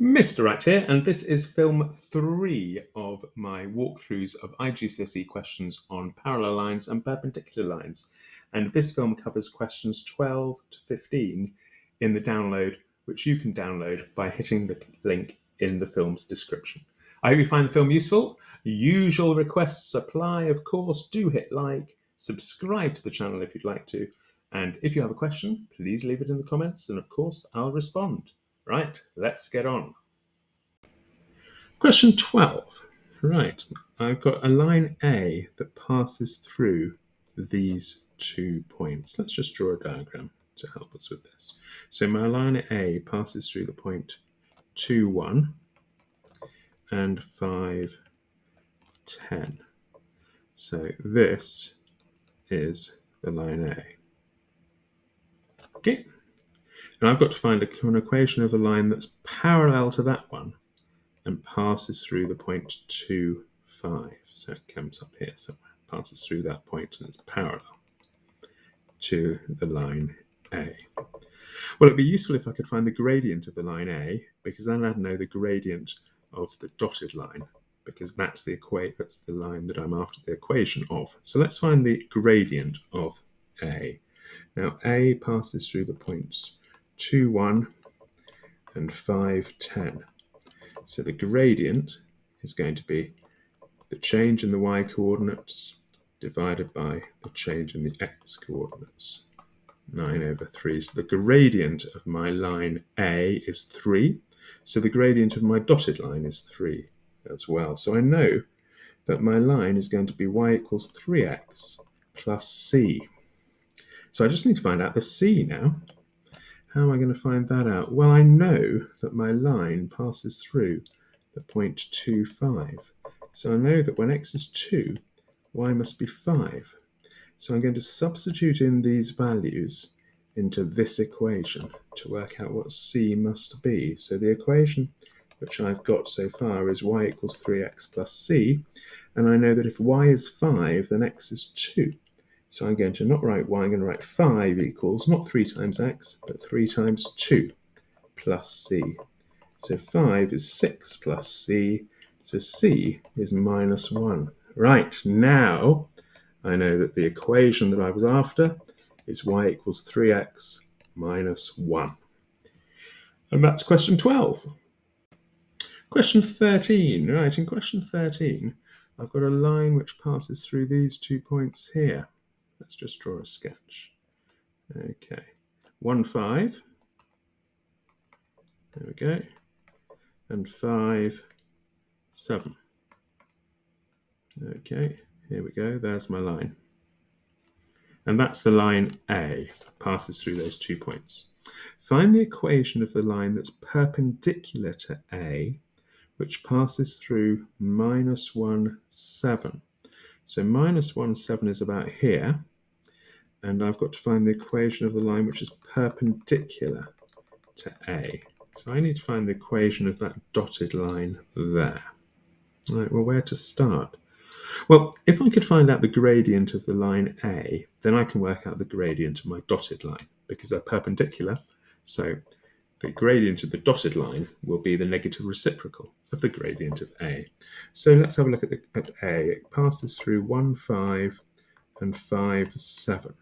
Mr. Right here, and this is film 3 of my walkthroughs of IGCSE questions on parallel lines and perpendicular lines. And this film covers questions 12 to 15 in the download, which you can download by hitting the link in the film's description. I hope you find the film useful. Usual requests apply, of course. Do hit like, subscribe to the channel if you'd like to, and if you have a question, please leave it in the comments, and of course, I'll respond. Right, let's get on. Question 12. Right, I've got a line A that passes through these 2 points. Let's just draw a diagram to help us with this. So my line A passes through the point 2, 1 and 5, 10. So this is the line A. Okay, and I've got to find an equation of the line that's parallel to that one and passes through the point 2, 5. So it comes up here somewhere, passes through that point, and it's parallel to the line A. Well, it'd be useful if I could find the gradient of the line A, because then I'd know the gradient of the dotted line, because that's the line that I'm after the equation of. So let's find the gradient of A. Now, A passes through the points 2, 1 and 5, 10. So the gradient is going to be the change in the y coordinates divided by the change in the x coordinates, 9/3. So the gradient of my line A is 3. So the gradient of my dotted line is 3 as well. So I know that my line is going to be y equals 3x plus c. So I just need to find out the c now. How am I going to find that out? Well, I know that my line passes through the point 2, 5. So I know that when x is 2, y must be 5. So I'm going to substitute in these values into this equation to work out what c must be. So the equation which I've got so far is y equals 3x plus c. And I know that if y is 5, then x is 2. So I'm going to not write y, I'm going to write 5 equals, not 3 times x, but 3 times 2 plus c. So 5 is 6 plus c, so c is minus 1. Right, now I know that the equation that I was after is y equals 3x minus 1. And that's question 12. Question 13. Right, in question 13, I've got a line which passes through these 2 points here. Let's just draw a sketch. Okay, 1, 5. There we go. And 5, 7. Okay, here we go. There's my line. And that's the line A that passes through those 2 points. Find the equation of the line that's perpendicular to A, which passes through minus 1, 7. So minus 1, 7 is about here. And I've got to find the equation of the line which is perpendicular to A. So I need to find the equation of that dotted line there. Right, well, where to start? Well, if I could find out the gradient of the line A, then I can work out the gradient of my dotted line, because they're perpendicular. So the gradient of the dotted line will be the negative reciprocal of the gradient of A. So let's have a look at A. It passes through 1, 5 and 5, 7.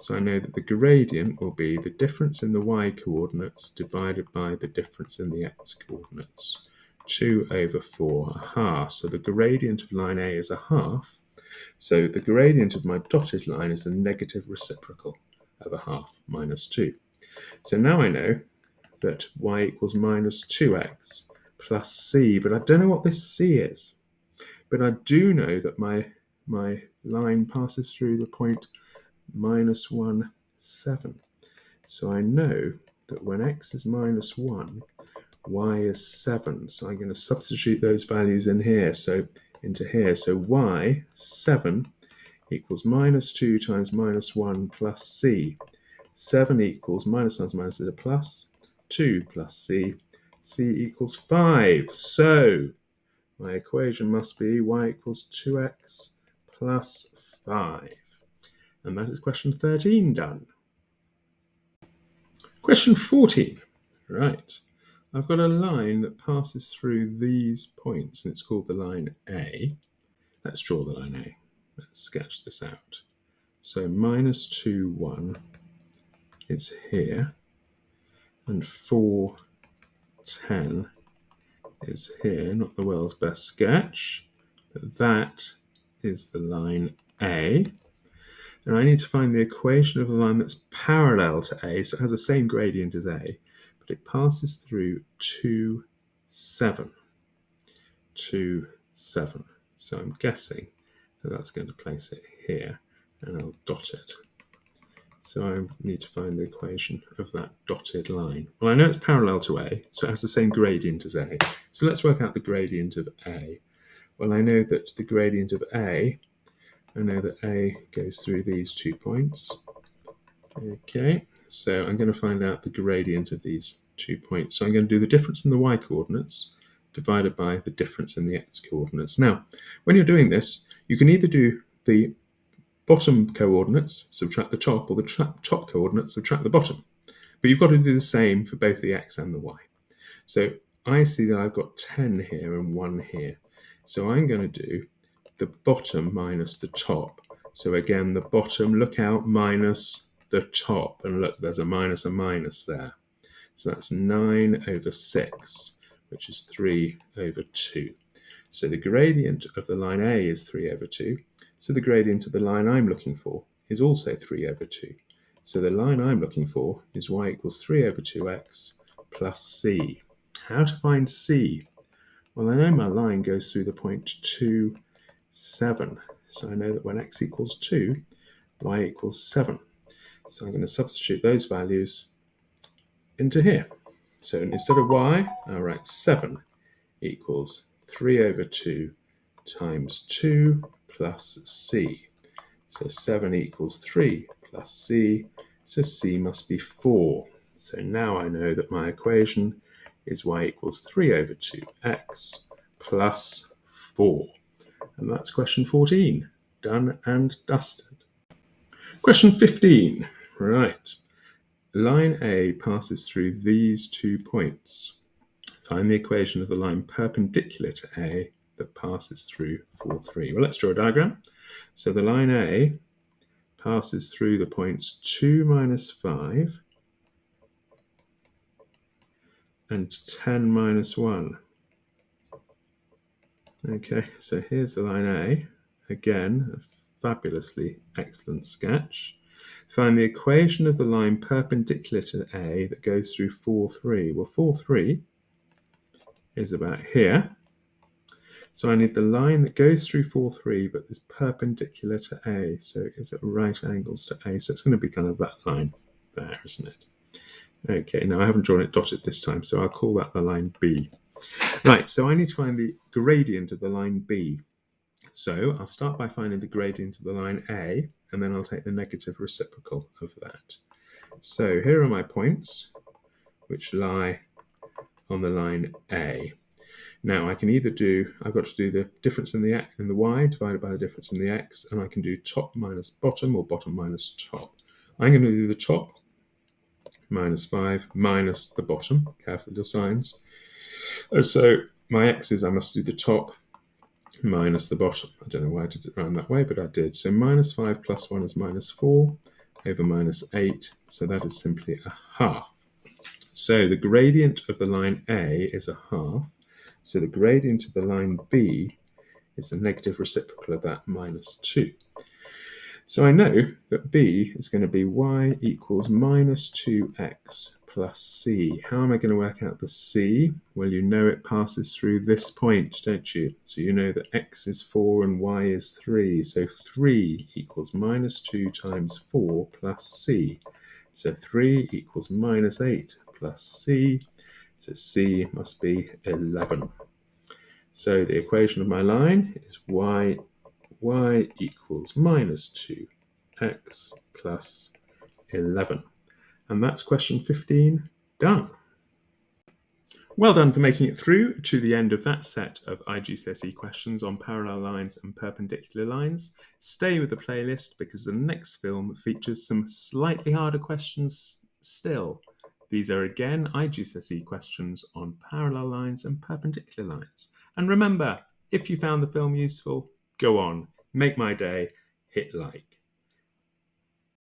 So I know that the gradient will be the difference in the y coordinates divided by the difference in the x coordinates. 2/4, a half. So the gradient of line A is a half. So the gradient of my dotted line is the negative reciprocal of a half, minus 2. So now I know that y equals minus 2x plus c, but I don't know what this c is. But I do know that my line passes through the point minus 1, 7. So I know that when x is minus 1, y is 7. So I'm going to substitute those values in here, so into here. So y, 7, equals minus 2 times minus 1 plus c. 7 equals minus times minus is a plus, 2 plus c. c equals 5. So my equation must be y equals 2x plus 5. And that is question 13 done. Question 14. Right. I've got a line that passes through these points, and it's called the line A. Let's draw the line A. Let's sketch this out. So minus 2, 1 is here, and 4, 10 is here. Not the world's best sketch, but that is the line A. And I need to find the equation of the line that's parallel to A, so it has the same gradient as A, but it passes through 2, 7. 2, 7. So I'm guessing that that's going to place it here, and I'll dot it. So I need to find the equation of that dotted line. Well, I know it's parallel to A, so it has the same gradient as A. So let's work out the gradient of A. Well, I know that the gradient of A, I know that A goes through these 2 points. Okay, so I'm going to find out the gradient of these 2 points. So I'm going to do the difference in the y coordinates divided by the difference in the x coordinates. Now, when you're doing this, you can either do the bottom coordinates, subtract the top, or the top coordinates, subtract the bottom. But you've got to do the same for both the x and the y. So I see that I've got 10 here and 1 here. So I'm going to do the bottom minus the top. So again, the bottom, look out, minus the top. And look, there's a minus there. So that's 9 over 6, which is 3 over 2. So the gradient of the line A is 3 over 2. So the gradient of the line I'm looking for is also 3 over 2. So the line I'm looking for is y equals 3 over 2x plus c. How to find c? Well, I know my line goes through the point 2, 7. So I know that when x equals 2, y equals 7. So I'm going to substitute those values into here. So instead of y, I'll write 7 equals 3 over 2 times 2 plus c. So 7 equals 3 plus c, so c must be 4. So now I know that my equation is y equals 3 over 2x plus 4. And that's question 14, done and dusted. Question 15, right. Line A passes through these 2 points. Find the equation of the line perpendicular to A that passes through 4, 3. Well, let's draw a diagram. So the line A passes through the points 2 minus 5 and 10 minus 1. Okay, so here's the line A. Again, a fabulously excellent sketch. Find the equation of the line perpendicular to A that goes through 4, 3. Well, 4, 3 is about here. So I need the line that goes through 4, 3, but is perpendicular to A. So it's at right angles to A. So it's going to be kind of that line there, isn't it? Okay, now I haven't drawn it dotted this time, so I'll call that the line B. Right, so I need to find the gradient of the line B. So I'll start by finding the gradient of the line A, and then I'll take the negative reciprocal of that. So here are my points, which lie on the line A. Now I can either do, I've got to do the difference in the y divided by the difference in the x, and I can do top minus bottom or bottom minus top. I'm going to do the top, minus 5, minus the bottom. Careful with your signs. So my x's, I must do the top minus the bottom. I don't know why I did it around that way, but I did. So minus 5 plus 1 is minus 4 over minus 8. So that is simply a half. So the gradient of the line A is a half. So the gradient of the line B is the negative reciprocal of that, minus 2. So I know that B is going to be y equals minus 2x plus c. How am I going to work out the c? Well, you know it passes through this point, don't you? So you know that x is 4 and y is 3. So 3 equals minus 2 times 4 plus c. So 3 equals minus 8 plus c. So c must be 11. So the equation of my line is y equals minus 2x plus 11. And that's question 15 done. Well done for making it through to the end of that set of IGCSE questions on parallel lines and perpendicular lines. Stay with the playlist because the next film features some slightly harder questions still. These are again IGCSE questions on parallel lines and perpendicular lines. And remember, if you found the film useful, go on, make my day, hit like.